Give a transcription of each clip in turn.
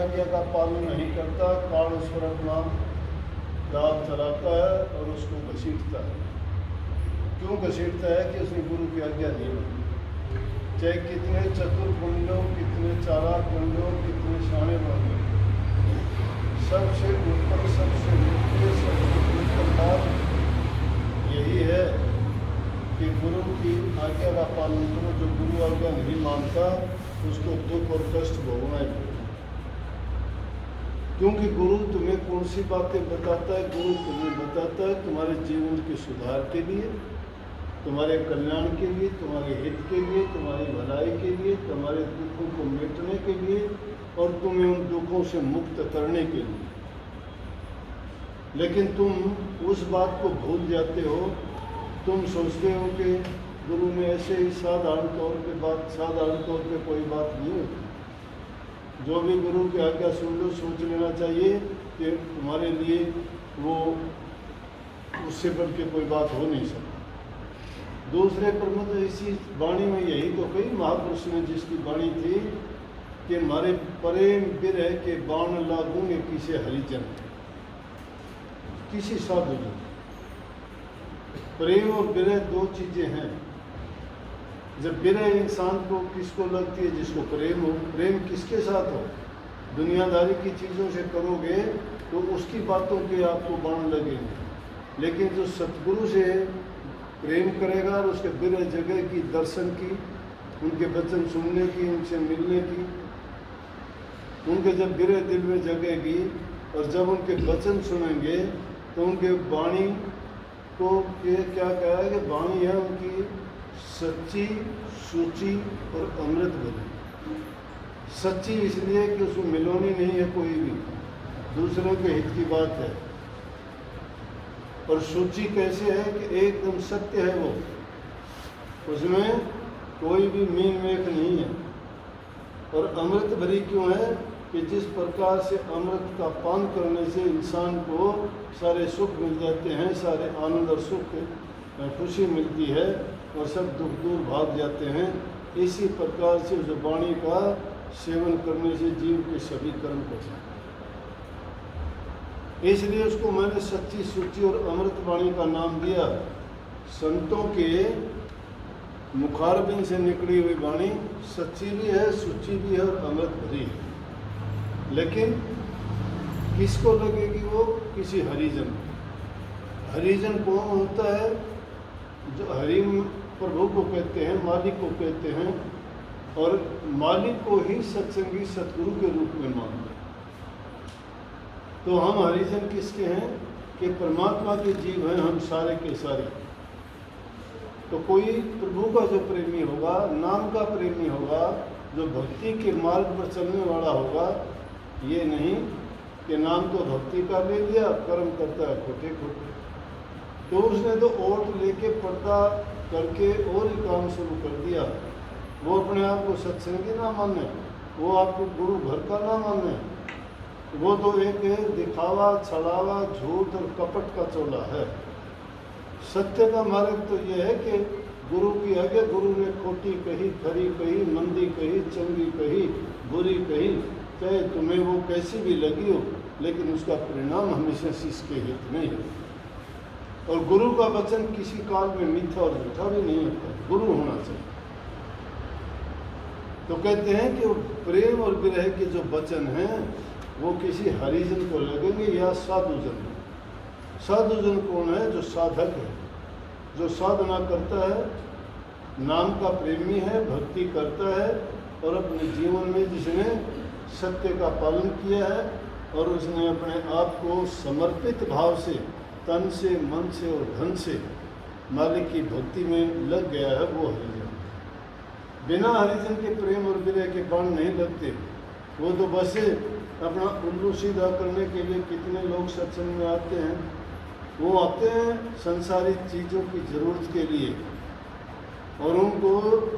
आज्ञा का पालन नहीं करता, काल उस पर अपना दाव चलाता है और उसको घसीटता है। क्यों घसीटता है? कि उसने गुरु की आज्ञा नहीं मानी। चाहे कितने चतुर बन लो, कितने चालाक बन लो, कितने शाणे बन लो, सबसे ऊपर सबसे मुख्य सबसे ऊपर बात यही है कि गुरु की आज्ञा का पालन करो। जो गुरु आज्ञा नहीं मानता उसको दुख और कष्ट भोगना ही पड़ेगा। क्योंकि गुरु तुम्हें कौन सी बातें बताता है? गुरु तुम्हें बताता है तुम्हारे जीवन के सुधार के लिए, तुम्हारे कल्याण के लिए, तुम्हारे हित के लिए, तुम्हारी भलाई के लिए, तुम्हारे दुखों को मिटने के लिए और तुम्हें उन दुखों से मुक्त करने के लिए। लेकिन तुम उस बात को भूल जाते हो। तुम सोचते हो कि गुरु ने ऐसे ही साधारण तौर पे कोई बात नहीं होती। जो भी गुरु की आज्ञा सुन लो, सोच लेना चाहिए कि तुम्हारे लिए वो उससे बढ़ के कोई बात हो नहीं सकती। दूसरे प्रमुख इसी वाणी में यही तो कई महापुरुष ने जिसकी वाणी थी कि मारे प्रेम बिरह के बाण लागूंगे किसी हरिजन, किसी साधु जन। प्रेम और विरह दो चीजें हैं। जब विरह इंसान को किसको लगती है? जिसको प्रेम हो। प्रेम किसके साथ हो? दुनियादारी की चीज़ों से करोगे तो उसकी बातों के आपको बाण लगेंगे। लेकिन जो सतगुरु से प्रेम करेगा और उसके विरह जगह की, दर्शन की, उनके वचन सुनने की, उनसे मिलने की, उनके जब विरह दिल में जगेगी और जब उनके वचन सुनेंगे तो उनके वाणी को ये क्या कहा है कि वाणी है उनकी सच्ची, सूची और अमृत भरी। सच्ची इसलिए कि उसमें मिलोनी नहीं है कोई भी, दूसरों के हित की बात है। और सूची कैसे है कि एकदम सत्य है वो, उसमें कोई भी मीन मेख नहीं है। और अमृत भरी क्यों है? कि जिस प्रकार से अमृत का पान करने से इंसान को सारे सुख मिल जाते हैं, सारे आनंद और सुख खुशी मिलती है और सब दुख दूर भाग जाते हैं, इसी प्रकार से उस वाणी का सेवन करने से जीव के सभी कर्म को जाते हैं। इसलिए उसको मैंने सच्ची, सूची और अमृत वाणी का नाम दिया। संतों के मुखारबिंद से निकली हुई वाणी सच्ची भी है, सूची भी है और अमृत भरी है। लेकिन किसको लगेगी वो? किसी हरिजन। हरिजन कौन होता है? जो हरि प्रभु को कहते हैं, मालिक को कहते हैं, और मालिक को ही सत्संगी सतगुरु के रूप में मानते हैं। तो हम हरिजन किसके हैं? कि परमात्मा के जीव हैं हम सारे के सारे। तो कोई प्रभु का जो प्रेमी होगा, नाम का प्रेमी होगा, जो भक्ति के मार्ग पर चलने वाला होगा, ये नहीं कि नाम तो भक्ति का ले लिया, कर्म करता है खोटे खोटे। तो उसने तो ओट लेके पर्दा करके और ही काम शुरू कर दिया। वो अपने आप को सत्संगी ना माने, वो आपको गुरु घर का ना माने, वो तो एक दिखावा, छलावा, झूठ और कपट का चोला है। सत्य का मार्ग तो ये है कि गुरु की आगे गुरु ने खोटी कही, खरी कही, मंदी कही, चंगी कही, बुरी कही, चाहे तुम्हें वो कैसी भी लगी हो, लेकिन उसका परिणाम हमेशा शिष्य के हित में है। और गुरु का वचन किसी काल में मीठा और झूठा भी नहीं होता, गुरु होना चाहिए। तो कहते हैं कि प्रेम और विरह के जो वचन हैं वो किसी हरिजन को लगेंगे या साधुजन। साधुजन कौन है? जो साधक है, जो साधना करता है, नाम का प्रेमी है, भक्ति करता है और अपने जीवन में जिसने सत्य का पालन किया है और उसने अपने आप को समर्पित भाव से, तन से, मन से और धन से मालिक की भक्ति में लग गया है, वो हरिजन। बिना हरिजन के प्रेम और विरह के बाण नहीं लगते। वो तो बस अपना उल्लू सीधा करने के लिए कितने लोग सत्संग में आते हैं। वो आते हैं संसारिक चीज़ों की ज़रूरत के लिए और उनको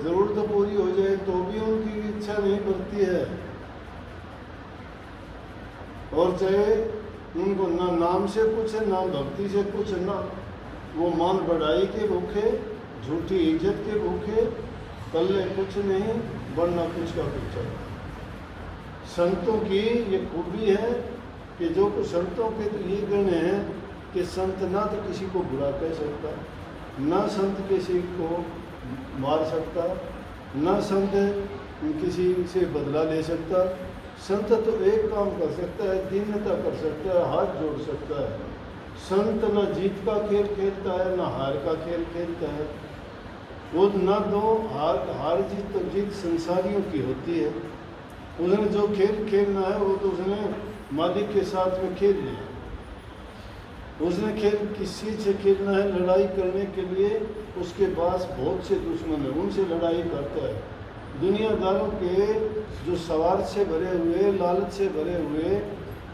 ज़रूरत पूरी हो जाए तो भी उनकी इच्छा नहीं बढ़ती है। और चाहे उनको ना नाम से कुछ है, ना भक्ति से कुछ, ना वो मान बढ़ाई के भूखे, झूठी इज्जत के भूखे, कल्ले कुछ नहीं, बढ़ना कुछ का कुछ है। संतों की ये खूबी है कि जो कुछ संतों के तो ये गुण हैं कि संत ना तो किसी को बुरा कह सकता, ना संत किसी को मार सकता, ना संत किसी से बदला ले सकता। संत तो एक काम कर सकता है, दीनता कर सकता है, हाथ जोड़ सकता है। संत न जीत का खेल खेलता है, न हार का खेल खेलता है। वो न दो हार जीत तो जीत संसारियों की होती है। उसने जो खेल खेलना है वो तो उसने मालिक के साथ में खेल लिया। उसने खेल किस चीज़ से खेलना है, लड़ाई करने के लिए उसके पास बहुत से दुश्मन हैं, उनसे लड़ाई करता है। दुनियादारों के जो स्वार्थ से भरे हुए, लालच से भरे हुए,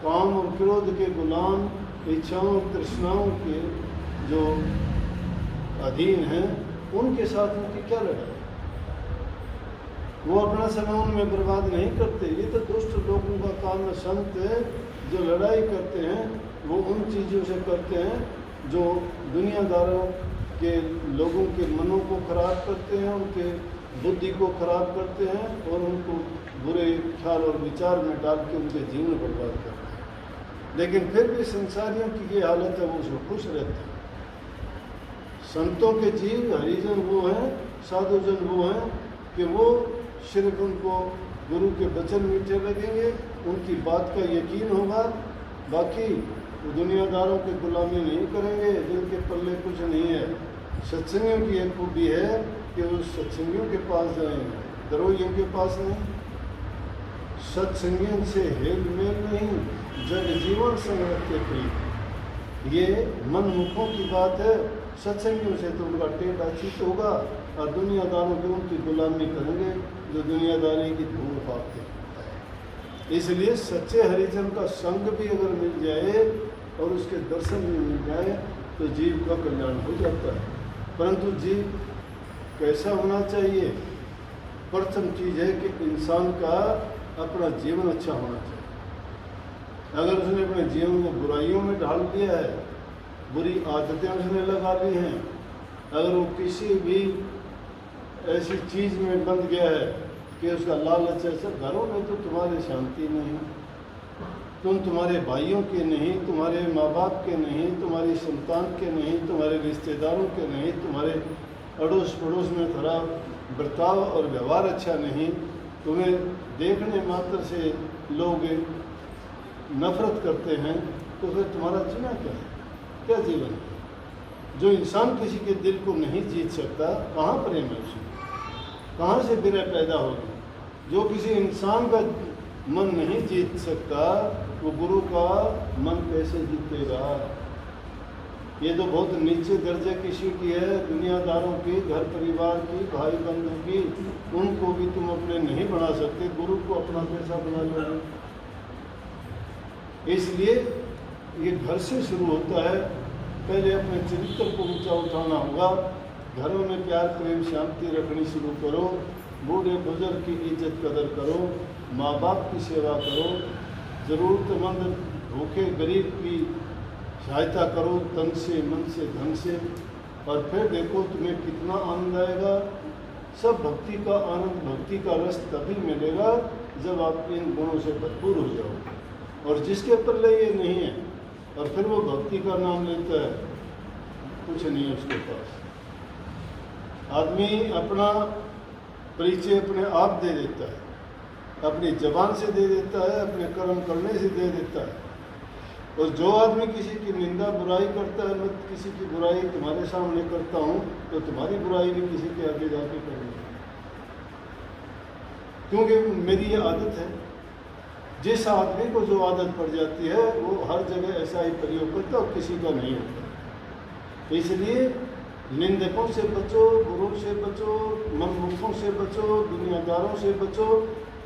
काम और क्रोध के गुलाम, इच्छाओं और तृष्णाओं के जो अधीन हैं, उनके साथ उनकी क्या लड़ाई। वो अपना समय उनमें बर्बाद नहीं करते। ये तो दुष्ट लोगों का काम है। संत जो लड़ाई करते हैं वो उन चीज़ों से करते हैं जो दुनियादारों के लोगों के मनों को खराब करते हैं, उनके बुद्धि को खराब करते हैं और उनको बुरे ख्याल और विचार में डाल के उनके जीवन बर्बाद करते हैं। लेकिन फिर भी संसारियों की ये हालत है, वो उसमें खुश रहते हैं। संतों के जीव हरिजन वो हैं, साधुजन वो हैं कि वो सिर्फ उनको गुरु के वचन मीठे लगेंगे, उनकी बात का यकीन होगा, बाकी दुनियादारों की गुलामी नहीं करेंगे, जिनके पल्ले कुछ नहीं है। सत्संगियों की एक खूबी है कि वो सत्संगियों के पास जाएंगे, द्रोहियों के पास नहीं। सत्संगियों से हेल मेल नहीं, जग जीवन संगत के प्रीत। ये मनमुखों की बात है। सत्संगियों से तो उनका टेढ़ा चित होगा और दुनियादारों की उनकी गुलामी करेंगे जो दुनियादारी की धूल पाते हैं। इसलिए सच्चे हरिजन का संग भी अगर मिल जाए और उसके दर्शन भी मिल जाए तो जीव का कल्याण हो जाता है। परंतु जीव कैसा होना चाहिए? प्रथम चीज़ है कि इंसान का अपना जीवन अच्छा होना चाहिए। अगर उसने अपने जीवन को बुराइयों में ढाल दिया है, बुरी आदतें उसने लगा ली हैं, अगर वो किसी भी ऐसी चीज़ में बंध गया है कि उसका लालच है, सब घरों में तो तुम्हारी शांति नहीं, तुम तुम्हारे भाइयों के नहीं, तुम्हारे माँ बाप के नहीं, तुम्हारी संतान के नहीं, तुम्हारे रिश्तेदारों के नहीं, तुम्हारे अड़ोस पड़ोस में खराब बर्ताव और व्यवहार अच्छा नहीं, तुम्हें देखने मात्र से लोग नफरत करते हैं, तो फिर तुम्हारा जीना क्या है? क्या जीवन है? जो इंसान किसी के दिल को नहीं जीत सकता, कहाँ प्रेम है उसमें? कहाँ से विरह पैदा होगी? जो किसी इंसान का मन नहीं जीत सकता, वो गुरु का मन कैसे जीतेगा? ये तो बहुत नीचे दर्जे किसी की है, दुनियादारों की, घर परिवार की, भाई बंधु की, उनको भी तुम अपने नहीं बना सकते, गुरु को अपना कैसा बना लोगे? इसलिए ये घर से शुरू होता है। पहले अपने चरित्र को ऊंचा उठाना होगा। घरों में प्यार प्रेम शांति रखनी शुरू करो, बूढ़े बुजुर्ग की इज्जत कदर करो, माँ बाप की सेवा करो, ज़रूरतमंद भूखे गरीब की सहायता करो, तन से मन से धन से, और फिर देखो तुम्हें कितना आनंद आएगा। सब भक्ति का आनंद, भक्ति का रस तभी मिलेगा जब आप इन गुणों से भरपूर हो जाओ। और जिसके पल्ले ये नहीं है और फिर वो भक्ति का नाम लेता है, कुछ नहीं है उसके पास। आदमी अपना परिचय अपने आप दे देता है, अपनी जबान से दे देता है, अपने कर्म करने से दे देता है। और जो आदमी किसी की निंदा बुराई करता है, मैं किसी की बुराई तुम्हारे सामने करता हूँ तो तुम्हारी बुराई भी किसी के आगे जाके करूँगा, क्योंकि मेरी ये आदत है। जिस आदमी को जो आदत पड़ जाती है वो हर जगह ऐसा ही प्रयोग करता और किसी का नहीं होता। इसलिए निंदकों से बचो, गुरु से बचो, मनमुखों से बचो, दुनियादारों से बचो,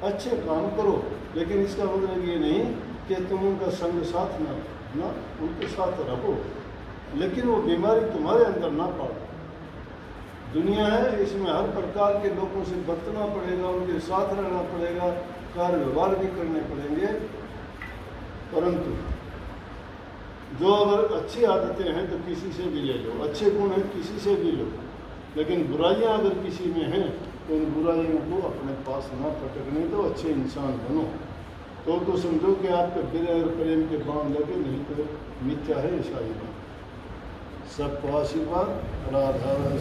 अच्छे काम करो। लेकिन इसका मतलब ये नहीं कि तुम उनका संग साथ ना उनके साथ रहो, लेकिन वो बीमारी तुम्हारे अंदर ना पाओ। दुनिया है, इसमें हर प्रकार के लोगों से बरतना पड़ेगा, उनके साथ रहना पड़ेगा, कार्य व्यवहार भी करने पड़ेंगे। परंतु जो अगर अच्छी आदतें हैं तो किसी से भी ले लो, अच्छे गुण हैं किसी से भी लो, लेकिन बुराइयां अगर किसी में हैं तो उन बुराइयों को अपने पास ना पटकने दो, अच्छे इंसान बनो। तो समझो कि आपके विरह और प्रेम के बांध लगे, नहीं तो मिथ्या है ये शायरी। सबको आशीर्वाद। राधा